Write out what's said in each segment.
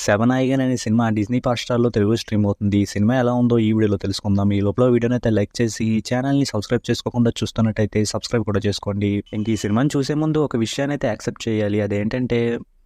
'Seven eigen' అనే cinema Disney హాట్‌స్టార్‌లో తెలుగులో stream అవుతుంది. ఈ సినిమా ఎలా ఉందో ఈ వీడియోలో తెలుసుకుందాం. ఈ లోపల వీడియోనైతే లైక్ చేసి ఈ ఛానల్‌ని సబ్స్క్రైబ్ చేసుకోకుండా చూస్తున్నట్టయితే సబ్స్క్రైబ్ కూడా చేసుకోండి. ఇంక ఈ సినిమాని చూసే ముందు ఒక విషయాన్నైతే యాక్సెప్ట్ చేయాలి. అదేంటంటే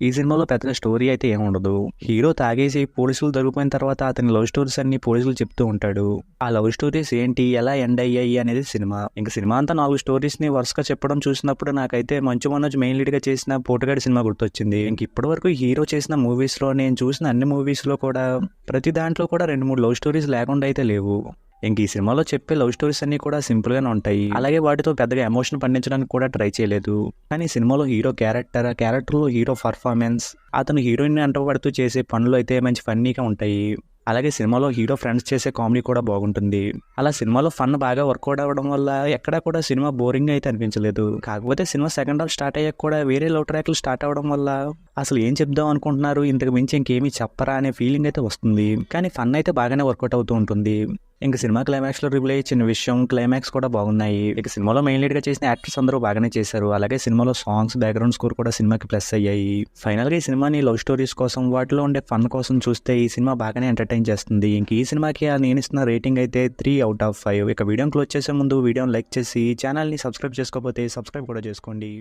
ఈ సినిమాలో పెద్దగా స్టోరీ అయితే ఏముండదు. హీరో తాగేసి పోలీసులు దొరికిపోయిన తర్వాత అతని లవ్ స్టోరీస్ అన్ని పోలీసులు చెప్తూ ఉంటాడు. ఆ లవ్ స్టోరీస్ ఏంటి, ఎలా ఎండ్ అయ్యాయి అనేది సినిమా. ఇంక సినిమా అంతా 4 స్టోరీస్‌ని వరుసగా చెప్పడం చూసినప్పుడు నాకైతే మంచు మనోజ్ మెయిన్ లీడ్‌గా చేసిన 'పోటుగాడు' సినిమా గుర్తొచ్చింది. ఇంక ఇప్పటి వరకు హీరో చేసిన మూవీస్‌లో నేను చూసిన అన్ని మూవీస్‌లో కూడా ప్రతి దాంట్లో కూడా 2, 3 లవ్ స్టోరీస్ లేకుండా అయితే లేవు. ఇంక ఈ సినిమాలో చెప్పే లవ్ స్టోరీస్ అన్ని కూడా సింపుల్గానే ఉంటాయి. అలాగే వాటితో పెద్దగా ఎమోషన్ పండించడానికి కూడా ట్రై చేయలేదు. కానీ సినిమాలో హీరో క్యారెక్టర్, ఆ క్యారెక్టర్లో హీరో పర్ఫార్మెన్స్, అతను హీరోయిన్ అంటపడుతూ చేసే పనులు అయితే మంచి ఫన్నీగా ఉంటాయి. అలాగే సినిమాలో హీరో ఫ్రెండ్స్ చేసే కామెడీ కూడా బాగుంటుంది. అలా సినిమాలో ఫన్ బాగా వర్కౌట్ అవ్వడం వల్ల ఎక్కడా కూడా సినిమా బోరింగ్ అయితే అనిపించలేదు. కాకపోతే సినిమా సెకండ్ హాఫ్ స్టార్ట్ అయ్యాక కూడా వేరే లవ్ ట్రాక్లు స్టార్ట్ అవ్వడం వల్ల అసలు ఏం చెప్దాం అనుకుంటున్నారు, ఇంతకు మించి ఇంకేమీ చెప్పరా అనే ఫీలింగ్ అయితే వస్తుంది. కానీ ఫన్ అయితే బాగానే వర్కౌట్ అవుతూ ఉంటుంది. ఇంక సినిమా క్లైమాక్స్లో రివీల్ అయ్యే చిన్న విషయం, క్లైమాక్స్ కూడా బాగున్నాయి. ఇక సినిమాలో మెయిన్ లీడ్గా చేసిన యాక్టర్స్ అందరూ బాగానే చేశారు. అలాగే సినిమాలో సాంగ్స్, బ్యాక్గ్రౌండ్ స్కోర్ కూడా సినిమాకి ప్లస్ అయ్యాయి. ఫైనల్గా ఈ సినిమాని లవ్ స్టోరీస్ కోసం, వాటిలో ఉండే ఫన్ కోసం చూస్తే ఈ సినిమా బాగానే ఎంటర్టైన్ చేస్తుంది. ఇంక ఈ సినిమాకి నేను ఇస్తున్న రేటింగ్ అయితే 3/5. ఇక వీడియోని క్లోజ్ చేసే ముందు వీడియోని లైక్ చేసి ఛానల్ని సబ్స్క్రైబ్ చేసుకోకపోతే సబ్స్క్రైబ్ కూడా చేసుకోండి.